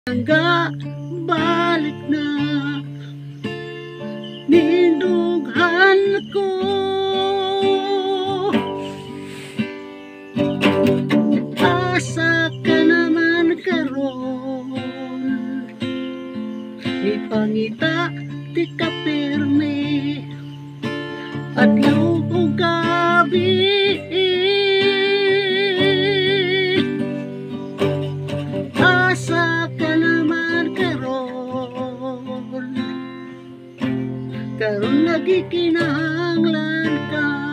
Hangga balik na nindughan ko. Asa ka naman karon, ipangita di ka pirmi, adlaw o gabi. Asa ka naman karon, karon nagikinahanglan ka.